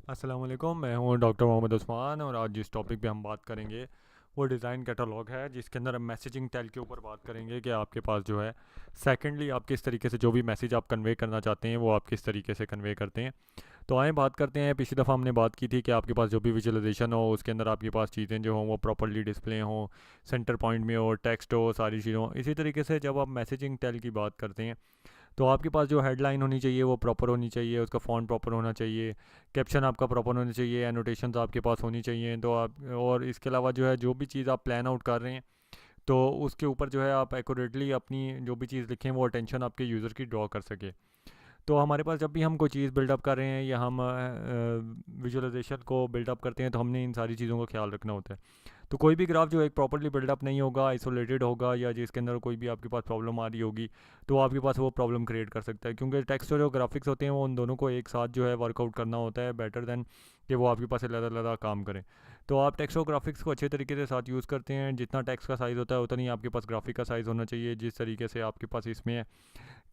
अस्सलाम वालेकुम, मैं हूँ डॉक्टर मोहम्मद उस्मान और आज जिस टॉपिक पे हम बात करेंगे वो डिज़ाइन कैटलॉग है, जिसके अंदर हम मैसेजिंग टेल के ऊपर बात करेंगे कि आपके पास जो है सेकेंडली आप किस तरीके से जो भी मैसेज आप कन्वे करना चाहते हैं वो आप किस तरीके से कन्वे करते हैं। तो आए बात करते हैं। पिछली दफ़ा हमने बात की थी कि आपके पास जो भी विजुअलाइजेशन हो उसके अंदर आपके पास चीज़ें जो हों वो प्रॉपर्ली डिस्प्ले हों, सेंटर पॉइंट में हो, टेक्स्ट हो, सारी चीज़ें हों। इसी तरीके से जब आप मैसेजिंग टेल की बात करते हैं तो आपके पास जो हेडलाइन होनी चाहिए वो प्रॉपर होनी चाहिए, उसका फ़ॉन्ट प्रॉपर होना चाहिए, कैप्शन आपका प्रॉपर होना चाहिए, एनोटेशंस आपके पास होनी चाहिए। तो आप और इसके अलावा जो है जो भी चीज़ आप प्लान आउट कर रहे हैं तो उसके ऊपर जो है आप एक्यूरेटली अपनी जो भी चीज़ लिखें वो अटेंशन आपके यूज़र की ड्रॉ कर सके। तो हमारे पास जब भी हम कोई चीज़ बिल्डअप कर रहे हैं या हम विजुअलाइजेशन को बिल्डअप करते हैं तो हमने इन सारी चीज़ों का ख्याल रखना होता है। तो कोई भी ग्राफ जो एक प्रॉपर्ली बिल्डअप नहीं होगा, आइसोलेटेड होगा या जिसके अंदर कोई भी आपके पास प्रॉब्लम आ रही होगी तो आपके पास वो प्रॉब्लम क्रिएट कर सकता है, क्योंकि टेक्स्ट और जो ग्राफिक्स होते हैं वो उन दोनों को एक साथ जो है वर्कआउट करना होता है बेटर देन कि वो आपके पास अलग-अलग काम करें। तो आप टेक्स्ट और ग्राफिक्स को अच्छे तरीके से साथ यूज़ करते हैं। जितना टेक्स्ट का साइज़ होता है उतना ही आपके पास ग्राफिक का साइज़ होना चाहिए। जिस तरीके से आपके पास इसमें है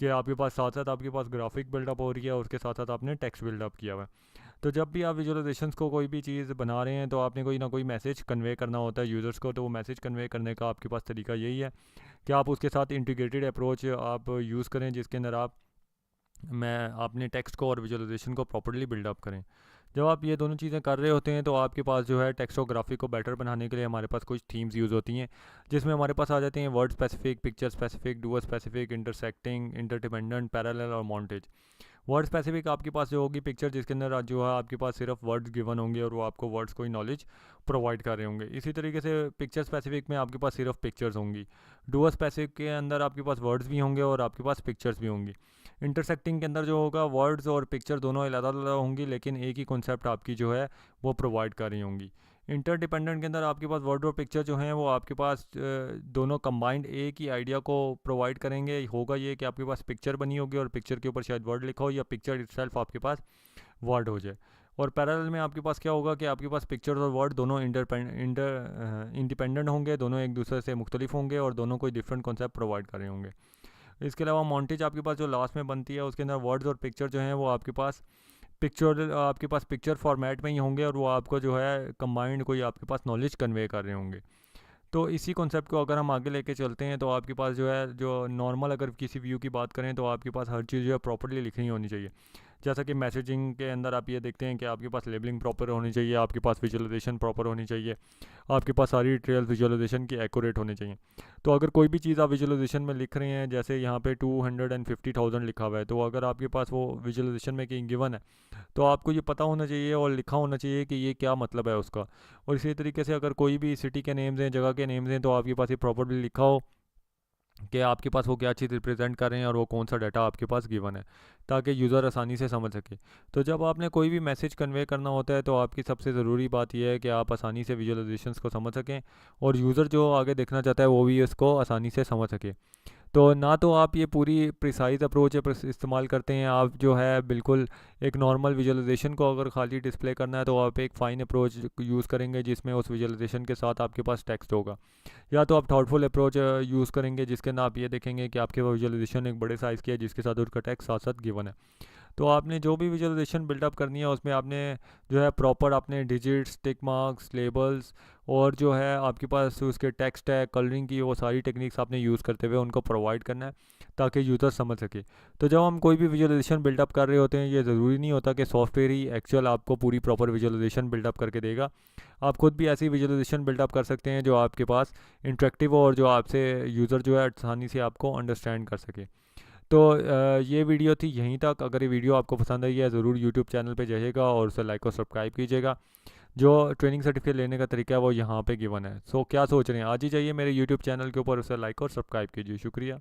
कि आपके पास साथ साथ आपके पास ग्राफिक बिल्डअप हो रही है और उसके साथ साथ आपने टेक्स्ट बिल्डअप किया हुआ है। तो जब भी आप विजुअलाइजेशंस को कोई भी चीज़ बना रहे हैं तो आपने कोई ना कोई मैसेज कन्वे करना होता है यूज़र्स को। तो वो मैसेज कन्वे करने का आपके पास तरीका यही है कि आप उसके साथ इंटीग्रेटेड अप्रोच आप यूज़ करें, जिसके अंदर आप मैं अपने टेक्स्ट को और विजुअलाइजेशन को प्रॉपर्ली बिल्डअप करें। जब आप ये दोनों चीज़ें कर रहे होते हैं तो आपके पास जो है टेक्स्ट और ग्राफिक को बेटर बनाने के लिए हमारे पास कुछ थीम्स यूज़ होती हैं, जिसमें हमारे पास आ जाते हैं word specific, picture specific, doer specific, intersecting, interdependent, parallel और मॉन्टेज। वर्ड स्पेसिफिक आपके पास जो होगी पिक्चर, जिसके अंदर जो है आपके पास सिर्फ वर्ड्स गिवन होंगे और वो आपको वर्ड्स को ही नॉलेज प्रोवाइड कर रहे होंगे। इसी तरीके से पिक्चर स्पेसिफिक में आपके पास सिर्फ पिक्चर्स होंगी। डुअर स्पेसिफिक के अंदर आपके पास वर्ड्स भी होंगे और आपके पास पिक्चर्स भी होंगी। इंटरसेक्टिंग के अंदर जो होगा वर्ड्स और पिक्चर दोनों अलग अलग होंगी, लेकिन एक ही कॉन्सेप्ट आपकी जो है वो प्रोवाइड कर रही होंगी। इंटरडिपेंडेंट के अंदर आपके पास वर्ड और पिक्चर जो हैं वो आपके पास दोनों कंबाइंड एक ही आइडिया को प्रोवाइड करेंगे। होगा ये कि आपके पास पिक्चर बनी होगी और पिक्चर के ऊपर शायद वर्ड लिखा हो या पिक्चर इटसेल्फ आपके पास वर्ड हो जाए। और पैरेलल में आपके पास क्या होगा कि आपके पास पिक्चर और वर्ड दोनों इंडिपेंडेंट होंगे, दोनों एक दूसरे से मुख्तलिफ होंगे और दोनों कोई डिफरेंट कॉन्सेप्ट प्रोवाइड कर रहे होंगे। इसके अलावा मॉन्टेज आपके पास जो लास्ट में बनती है उसके अंदर वर्ड्स और पिक्चर जो हैं वो आपके पास पिक्चर फॉर्मेट में ही होंगे और वो आपको जो है कंबाइंड कोई आपके पास नॉलेज कन्वे कर रहे होंगे। तो इसी कॉन्सेप्ट को अगर हम आगे लेके चलते हैं तो आपके पास जो है जो नॉर्मल अगर किसी व्यू की बात करें तो आपके पास हर चीज़ जो है प्रॉपर्ली लिखनी होनी चाहिए। जैसा कि मैसेजिंग के अंदर आप ये देखते हैं कि आपके पास लेबलिंग प्रॉपर होनी चाहिए, आपके पास विजुअलाइजेशन प्रॉपर होनी चाहिए, आपके पास सारी ट्रेल विजुअलाइजेशन की एक्यूरेट होनी चाहिए। तो अगर कोई भी चीज़ आप विजुअलाइजेशन में लिख रहे हैं, जैसे यहाँ पे 250,000 लिखा हुआ है, तो अगर आपके पास वो विजुअलाइजेशन में कहीं गिवन है तो आपको ये पता होना चाहिए और लिखा होना चाहिए कि ये क्या मतलब है उसका। और इसी तरीके से अगर कोई भी सिटी के नेम्स हैं, जगह के नेम्स हैं, तो आपके पास ये प्रॉपर्ली लिखा हो कि आपके पास वो क्या चीज़ रिप्रेजेंट कर रहे हैं और वो कौन सा डाटा आपके पास गिवन है, ताकि यूज़र आसानी से समझ सके। तो जब आपने कोई भी मैसेज कन्वे करना होता है तो आपकी सबसे ज़रूरी बात यह है कि आप आसानी से विजुअलाइजेशंस को समझ सकें और यूज़र जो आगे देखना चाहता है वो भी इसको आसानी से समझ सके। तो ना तो आप ये पूरी प्रिसाइज अप्रोच इस्तेमाल करते हैं, आप जो है बिल्कुल एक नॉर्मल विजुअलाइजेशन को अगर खाली डिस्प्ले करना है तो आप एक फ़ाइन अप्रोच यूज़ करेंगे जिसमें उस विजुअलाइजेशन के साथ आपके पास टेक्स्ट होगा। या तो आप थॉटफुल अप्रोच यूज़ करेंगे जिसके अंदर आप ये देखेंगे कि आपके विजुअलाइजेशन एक बड़े साइज़ की है जिसके साथ उसका टेक्स्ट साथ साथ गिवन है। तो आपने जो भी विजुअलाइजेशन बिल्डअप करनी है उसमें आपने जो है प्रॉपर आपने डिजिट्स, टिक मार्क्स, लेबल्स और जो है आपके पास उसके टेक्स्ट है, कलरिंग की, वो सारी टेक्निक्स आपने यूज़ करते हुए उनको प्रोवाइड करना है ताकि यूज़र समझ सके। तो जब हम कोई भी विजुअलाइजेशन बिल्डअप कर रहे होते हैं ये ज़रूरी नहीं होता कि सॉफ्टवेयर ही एक्चुअल आपको पूरी प्रॉपर विजुअलाइजेशन बिल्डअप करके देगा। आप खुद भी ऐसी विजुअलाइजेशन बिल्डअप कर सकते हैं जो आपके पास इंटरेक्टिव हो और जो आपसे यूज़र जो है आसानी से आपको अंडरस्टैंड कर सके। तो ये वीडियो थी यहीं तक। अगर ये वीडियो आपको पसंद आई है ज़रूर यूट्यूब चैनल पे जाइएगा और उसे लाइक और सब्सक्राइब कीजिएगा। जो ट्रेनिंग सर्टिफिकेट लेने का तरीका है वो यहाँ पे गिवन है। क्या सोच रहे हैं, आज ही जाइए मेरे यूट्यूब चैनल के ऊपर, उसे लाइक और सब्सक्राइब कीजिए। शुक्रिया।